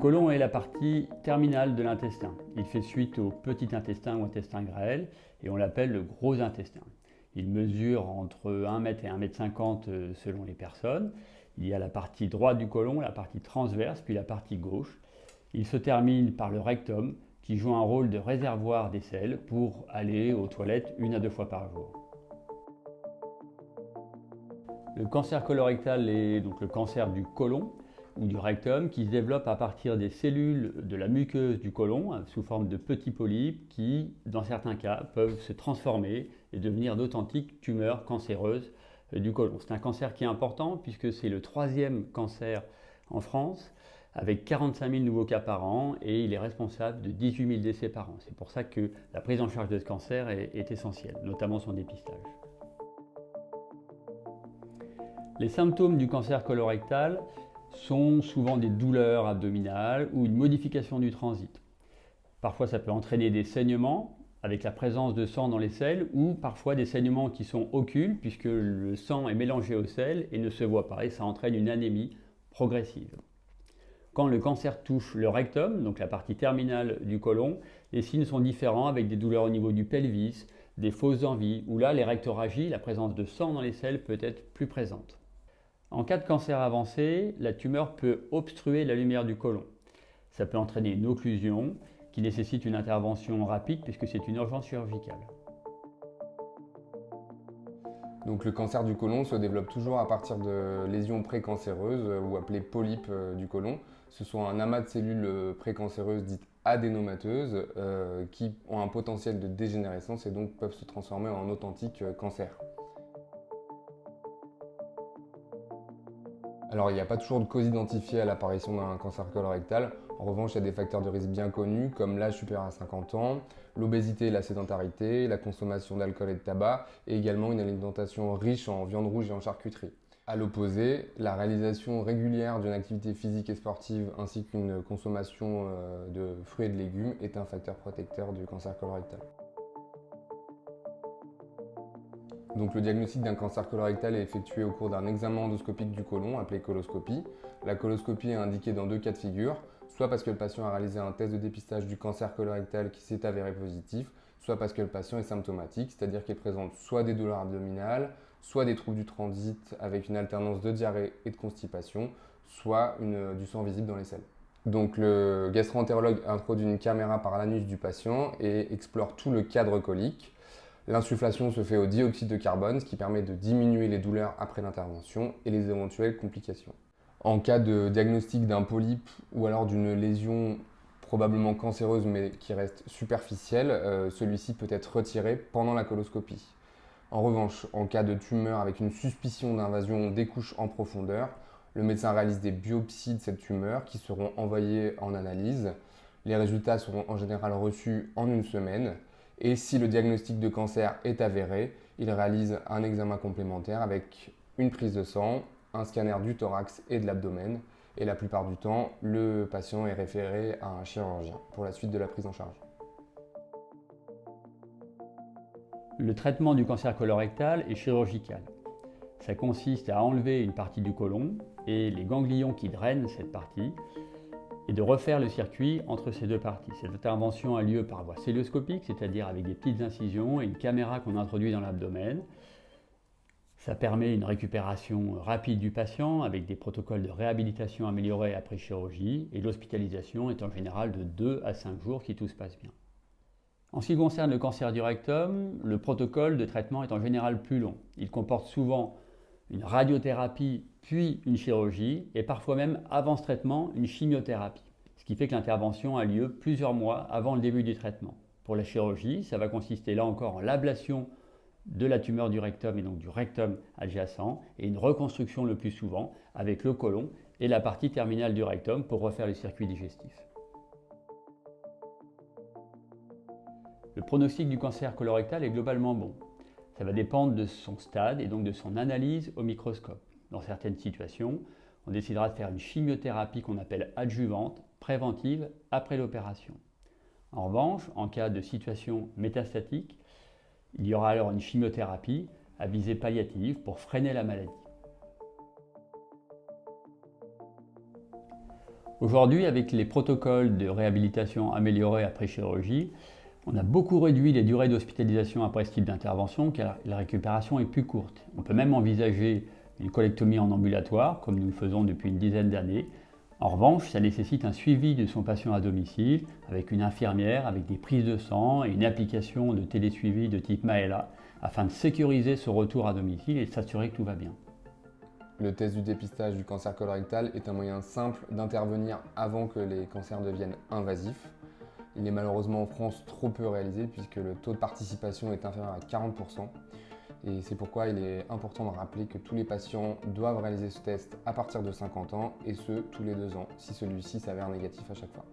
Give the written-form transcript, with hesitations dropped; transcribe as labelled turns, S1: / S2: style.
S1: côlon est la partie terminale de l'intestin. Il fait suite au petit intestin ou intestin grêle et on l'appelle le gros intestin. Il mesure entre 1 m et 1,50 m selon les personnes. Il y a la partie droite du côlon, la partie transverse, puis la partie gauche. Il se termine par le rectum qui joue un rôle de réservoir des selles pour aller aux toilettes 1 à 2 fois par jour. Le cancer colorectal est donc le cancer du côlon ou du rectum qui se développe à partir des cellules de la muqueuse du côlon sous forme de petits polypes qui, dans certains cas, peuvent se transformer et devenir d'authentiques tumeurs cancéreuses du côlon. C'est un cancer qui est important puisque c'est le 3e cancer en France avec 45 000 nouveaux cas par an et il est responsable de 18 000 décès par an. C'est pour ça que la prise en charge de ce cancer est essentielle, notamment son dépistage. Les symptômes du cancer colorectal sont souvent des douleurs abdominales ou une modification du transit. Parfois ça peut entraîner des saignements avec la présence de sang dans les selles ou parfois des saignements qui sont occultes puisque le sang est mélangé aux selles et ne se voit pas et ça entraîne une anémie progressive. Quand le cancer touche le rectum, donc la partie terminale du côlon, les signes sont différents avec des douleurs au niveau du pelvis, des fausses envies où là les rectorragies, la présence de sang dans les selles peut être plus présente. En cas de cancer avancé, la tumeur peut obstruer la lumière du côlon. Ça peut entraîner une occlusion qui nécessite une intervention rapide puisque c'est une urgence chirurgicale.
S2: Donc le cancer du côlon se développe toujours à partir de lésions précancéreuses ou appelées polypes du côlon. Ce sont un amas de cellules précancéreuses dites adénomateuses qui ont un potentiel de dégénérescence et donc peuvent se transformer en authentique cancer. Alors il n'y a pas toujours de cause identifiée à l'apparition d'un cancer colorectal. En revanche, il y a des facteurs de risque bien connus comme l'âge supérieur à 50 ans, l'obésité et la sédentarité, la consommation d'alcool et de tabac et également une alimentation riche en viande rouge et en charcuterie. A l'opposé, la réalisation régulière d'une activité physique et sportive ainsi qu'une consommation de fruits et de légumes est un facteur protecteur du cancer colorectal. Donc le diagnostic d'un cancer colorectal est effectué au cours d'un examen endoscopique du côlon, appelé coloscopie. La coloscopie est indiquée dans 2 cas de figure, soit parce que le patient a réalisé un test de dépistage du cancer colorectal qui s'est avéré positif, soit parce que le patient est symptomatique, c'est-à-dire qu'il présente soit des douleurs abdominales, soit des troubles du transit avec une alternance de diarrhée et de constipation, soit du sang visible dans les selles. Donc le gastro-entérologue introduit une caméra par l'anus du patient et explore tout le cadre colique. L'insufflation se fait au dioxyde de carbone, ce qui permet de diminuer les douleurs après l'intervention et les éventuelles complications. En cas de diagnostic d'un polype ou alors d'une lésion probablement cancéreuse mais qui reste superficielle, celui-ci peut être retiré pendant la coloscopie. En revanche, en cas de tumeur avec une suspicion d'invasion des couches en profondeur, le médecin réalise des biopsies de cette tumeur qui seront envoyées en analyse. Les résultats seront en général reçus en 1 semaine. Et si le diagnostic de cancer est avéré, il réalise un examen complémentaire avec une prise de sang, un scanner du thorax et de l'abdomen. Et la plupart du temps, le patient est référé à un chirurgien pour la suite de la prise en charge.
S1: Le traitement du cancer colorectal est chirurgical. Ça consiste à enlever une partie du côlon et les ganglions qui drainent cette partie et de refaire le circuit entre ces 2 parties. Cette intervention a lieu par voie cœlioscopique, c'est-à-dire avec des petites incisions et une caméra qu'on introduit dans l'abdomen. Ça permet une récupération rapide du patient avec des protocoles de réhabilitation améliorés après chirurgie et l'hospitalisation est en général de 2 à 5 jours si tout se passe bien. En ce qui concerne le cancer du rectum, le protocole de traitement est en général plus long. Il comporte souvent une radiothérapie puis une chirurgie et parfois même avant ce traitement une chimiothérapie. Ce qui fait que l'intervention a lieu plusieurs mois avant le début du traitement. Pour la chirurgie, ça va consister là encore en l'ablation de la tumeur du rectum et donc du rectum adjacent et une reconstruction le plus souvent avec le côlon et la partie terminale du rectum pour refaire le circuit digestif. Le pronostic du cancer colorectal est globalement bon. Ça va dépendre de son stade et donc de son analyse au microscope. Dans certaines situations, on décidera de faire une chimiothérapie qu'on appelle adjuvante, préventive, après l'opération. En revanche, en cas de situation métastatique, il y aura alors une chimiothérapie à visée palliative pour freiner la maladie. Aujourd'hui, avec les protocoles de réhabilitation améliorés après chirurgie, on a beaucoup réduit les durées d'hospitalisation après ce type d'intervention car la récupération est plus courte. On peut même envisager une colectomie en ambulatoire, comme nous le faisons depuis une dizaine d'années. En revanche, ça nécessite un suivi de son patient à domicile, avec une infirmière, avec des prises de sang et une application de télésuivi de type Maela, afin de sécuriser ce retour à domicile et de s'assurer que tout va bien.
S2: Le test du dépistage du cancer colorectal est un moyen simple d'intervenir avant que les cancers deviennent invasifs. Il est malheureusement en France trop peu réalisé puisque le taux de participation est inférieur à 40%. Et c'est pourquoi il est important de rappeler que tous les patients doivent réaliser ce test à partir de 50 ans et ce, tous les 2 ans, si celui-ci s'avère négatif à chaque fois.